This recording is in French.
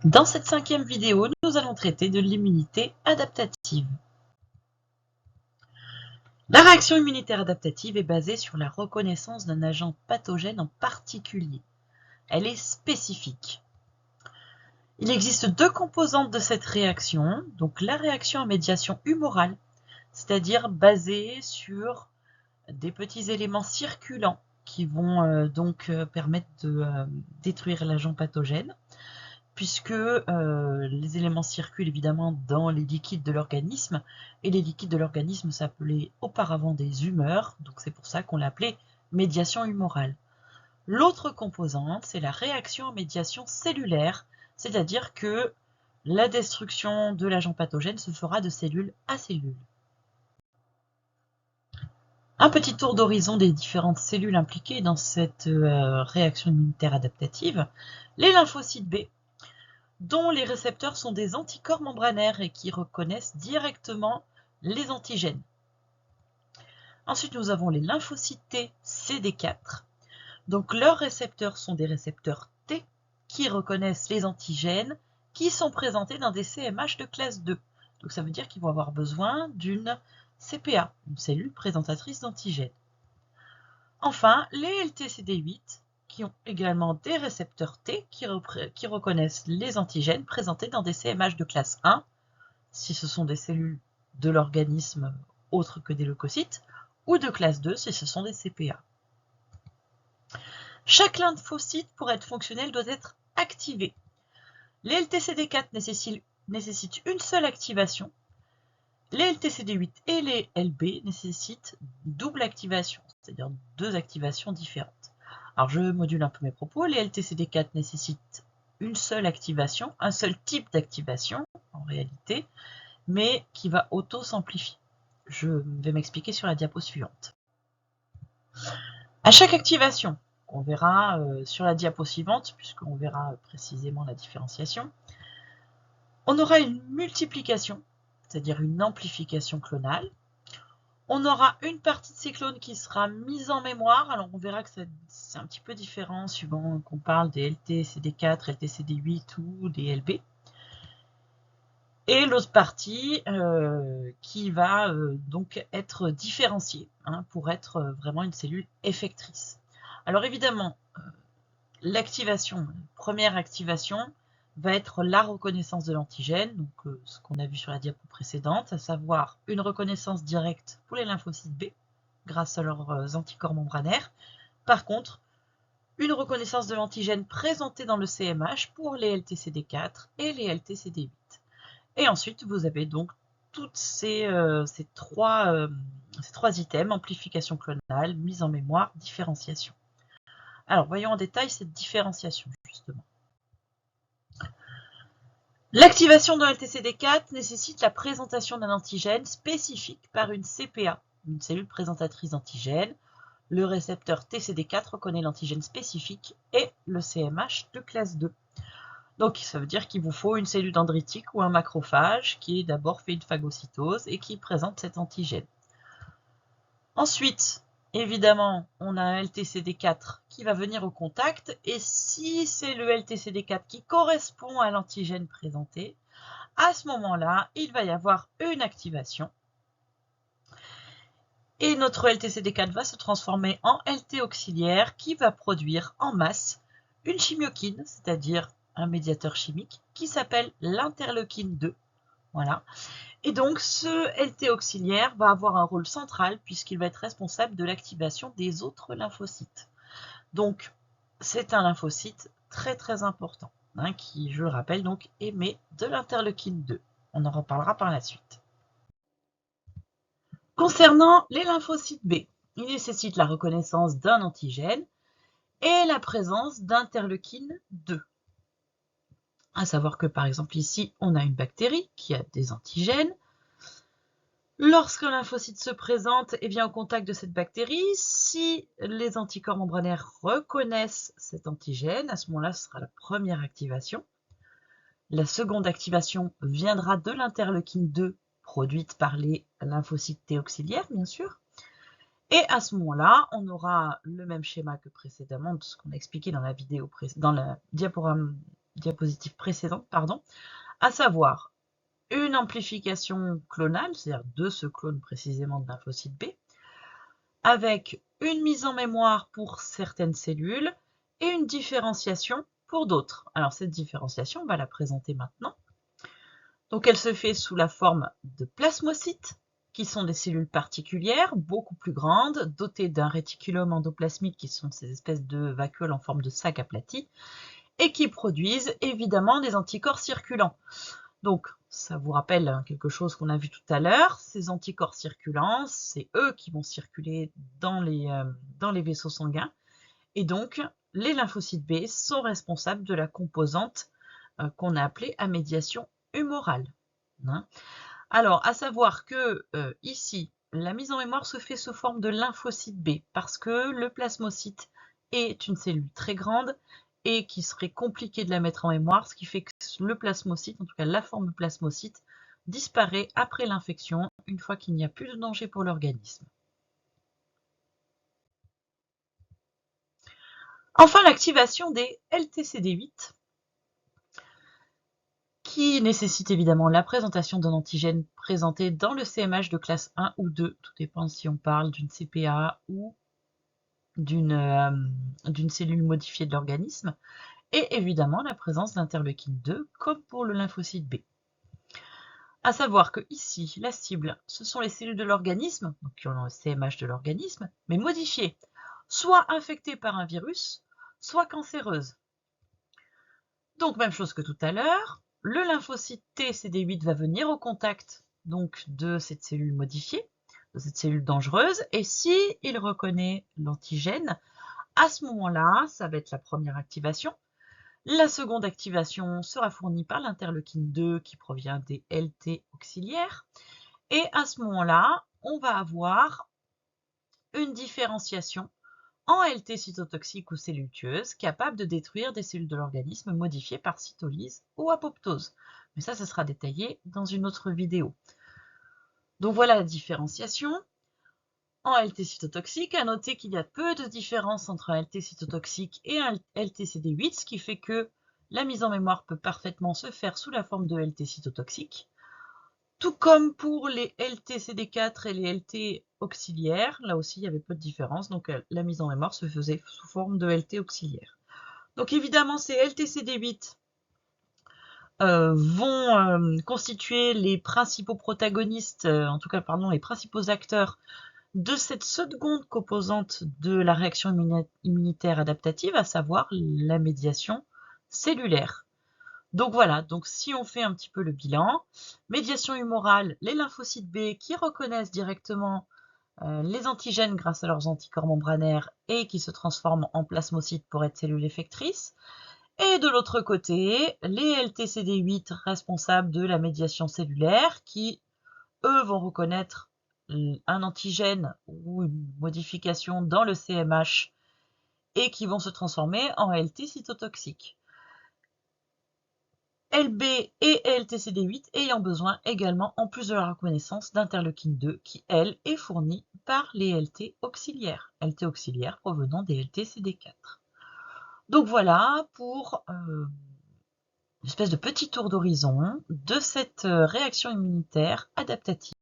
Dans cette 5e vidéo, nous allons traiter de l'immunité adaptative. La réaction immunitaire adaptative est basée sur la reconnaissance d'un agent pathogène en particulier. Elle est spécifique. Il existe 2 composantes de cette réaction, donc la réaction à médiation humorale, c'est-à-dire basée sur des petits éléments circulants qui vont permettre de détruire l'agent pathogène, puisque les éléments circulent évidemment dans les liquides de l'organisme, et les liquides de l'organisme s'appelaient auparavant des humeurs, donc c'est pour ça qu'on l'appelait médiation humorale. L'autre composante, c'est la réaction à médiation cellulaire, c'est-à-dire que la destruction de l'agent pathogène se fera de cellule à cellule. Un petit tour d'horizon des différentes cellules impliquées dans cette réaction immunitaire adaptative. Les lymphocytes B, dont les récepteurs sont des anticorps membranaires et qui reconnaissent directement les antigènes. Ensuite, nous avons les lymphocytes T CD4. Donc, leurs récepteurs sont des récepteurs T qui reconnaissent les antigènes qui sont présentés dans des CMH de classe 2. Donc, ça veut dire qu'ils vont avoir besoin d'une CPA, une cellule présentatrice d'antigènes. Enfin, les LTCD8 qui ont également des récepteurs T qui reconnaissent les antigènes présentés dans des CMH de classe 1, si ce sont des cellules de l'organisme autres que des leucocytes, ou de classe 2 si ce sont des CPA. Chaque lymphocyte, pour être fonctionnel, doit être activé. Les LTCD4 nécessitent une seule activation. Les LTCD8 et les LB nécessitent double activation, c'est-à-dire 2 activations différentes. Alors, je module un peu mes propos. Les LTCD4 nécessitent une seule activation, un seul type d'activation, en réalité, mais qui va auto-s'amplifier. Je vais m'expliquer sur la diapo suivante. À chaque activation, on verra sur la diapo suivante, puisqu'on verra précisément la différenciation, on aura une multiplication, c'est-à-dire une amplification clonale. On aura une partie de ces clones qui sera mise en mémoire. Alors, on verra que c'est un petit peu différent suivant qu'on parle des LTCD4, LTCD8 ou des LB. Et l'autre partie qui va donc être différenciée pour être vraiment une cellule effectrice. Alors, évidemment, l'activation, première activation, va être la reconnaissance de l'antigène, donc ce qu'on a vu sur la diapo précédente, à savoir une reconnaissance directe pour les lymphocytes B, grâce à leurs anticorps membranaires. Par contre, une reconnaissance de l'antigène présenté dans le CMH pour les LTCD4 et les LTCD8. Et ensuite, vous avez donc toutes ces trois items, amplification clonale, mise en mémoire, différenciation. Alors, voyons en détail cette différenciation, justement. L'activation d'un LTCD4 nécessite la présentation d'un antigène spécifique par une CPA, une cellule présentatrice d'antigène. Le récepteur TCD4 reconnaît l'antigène spécifique et le CMH de classe 2. Donc, ça veut dire qu'il vous faut une cellule dendritique ou un macrophage qui d'abord fait une phagocytose et qui présente cet antigène. Ensuite, évidemment, on a un LTCD4 qui va venir au contact, et si c'est le LTCD4 qui correspond à l'antigène présenté, à ce moment-là, il va y avoir une activation. Et notre LTCD4 va se transformer en LT auxiliaire qui va produire en masse une chimiokine, c'est-à-dire un médiateur chimique, qui s'appelle l'interleukine 2. Voilà. Et donc, ce LT auxiliaire va avoir un rôle central puisqu'il va être responsable de l'activation des autres lymphocytes. Donc, c'est un lymphocyte très très important, qui, je le rappelle, donc émet de l'interleukine 2. On en reparlera par la suite. Concernant les lymphocytes B, ils nécessitent la reconnaissance d'un antigène et la présence d'interleukine 2. À savoir que, par exemple, ici, on a une bactérie qui a des antigènes. Lorsqu'un lymphocyte se présente et vient au contact de cette bactérie, si les anticorps membranaires reconnaissent cet antigène, à ce moment-là, ce sera la première activation. La seconde activation viendra de l'interleukine 2, produite par les lymphocytes T auxiliaires, bien sûr. Et à ce moment-là, on aura le même schéma que précédemment, de ce qu'on a expliqué dans la vidéo, dans le diaporama diapositive précédente, pardon, à savoir une amplification clonale, c'est-à-dire de ce clone précisément de lymphocyte B, avec une mise en mémoire pour certaines cellules et une différenciation pour d'autres. Alors cette différenciation, on va la présenter maintenant. Donc elle se fait sous la forme de plasmocytes, qui sont des cellules particulières, beaucoup plus grandes, dotées d'un réticulum endoplasmique, qui sont ces espèces de vacuoles en forme de sac aplati, et qui produisent évidemment des anticorps circulants. Donc, ça vous rappelle quelque chose qu'on a vu tout à l'heure, ces anticorps circulants, c'est eux qui vont circuler dans les vaisseaux sanguins, et donc les lymphocytes B sont responsables de la composante qu'on a appelée amédiation humorale. Hein. Alors, à savoir que ici, la mise en mémoire se fait sous forme de lymphocyte B, parce que le plasmocyte est une cellule très grande et qui serait compliqué de la mettre en mémoire, ce qui fait que le plasmocyte, en tout cas la forme plasmocyte, disparaît après l'infection, une fois qu'il n'y a plus de danger pour l'organisme. Enfin, l'activation des LTCD8, qui nécessite évidemment la présentation d'un antigène présenté dans le CMH de classe 1 ou 2, tout dépend si on parle d'une CPA ou d'une cellule modifiée de l'organisme, et évidemment la présence d'interleukine 2, comme pour le lymphocyte B. À savoir que ici, la cible, ce sont les cellules de l'organisme, donc qui ont le CMH de l'organisme, mais modifiées, soit infectées par un virus, soit cancéreuses. Donc même chose que tout à l'heure, le lymphocyte TCD8 va venir au contact donc de cette cellule modifiée, de cette cellule dangereuse, et si il reconnaît l'antigène, à ce moment-là, ça va être la première activation. La seconde activation sera fournie par l'interleukine 2 qui provient des LT auxiliaires. Et à ce moment-là, on va avoir une différenciation en LT cytotoxique ou cellules tueuses capable de détruire des cellules de l'organisme modifiées par cytolyse ou apoptose. Mais ça sera détaillé dans une autre vidéo. Donc voilà la différenciation. En LT cytotoxique, à noter qu'il y a peu de différence entre un LT cytotoxique et un LTCD8, ce qui fait que la mise en mémoire peut parfaitement se faire sous la forme de LT cytotoxique. Tout comme pour les LTCD4 et les LT auxiliaires, là aussi il y avait peu de différence, donc la mise en mémoire se faisait sous forme de LT auxiliaire. Donc évidemment ces LTCD8 vont constituer les principaux protagonistes, en tout cas pardon, les principaux acteurs de cette seconde composante de la réaction immunitaire adaptative, à savoir la médiation cellulaire. Donc voilà, donc si on fait un petit peu le bilan, médiation humorale, les lymphocytes B qui reconnaissent directement les antigènes grâce à leurs anticorps membranaires et qui se transforment en plasmocytes pour être cellules effectrices. Et de l'autre côté, les LTCD8 responsables de la médiation cellulaire qui, eux, vont reconnaître un antigène ou une modification dans le CMH et qui vont se transformer en LT cytotoxique. LB et LTCD8 ayant besoin également, en plus de la reconnaissance, d'interleukine 2 qui, elle, est fournie par les LT auxiliaires provenant des LTCD4. Donc voilà pour une espèce de petit tour d'horizon de cette réaction immunitaire adaptative.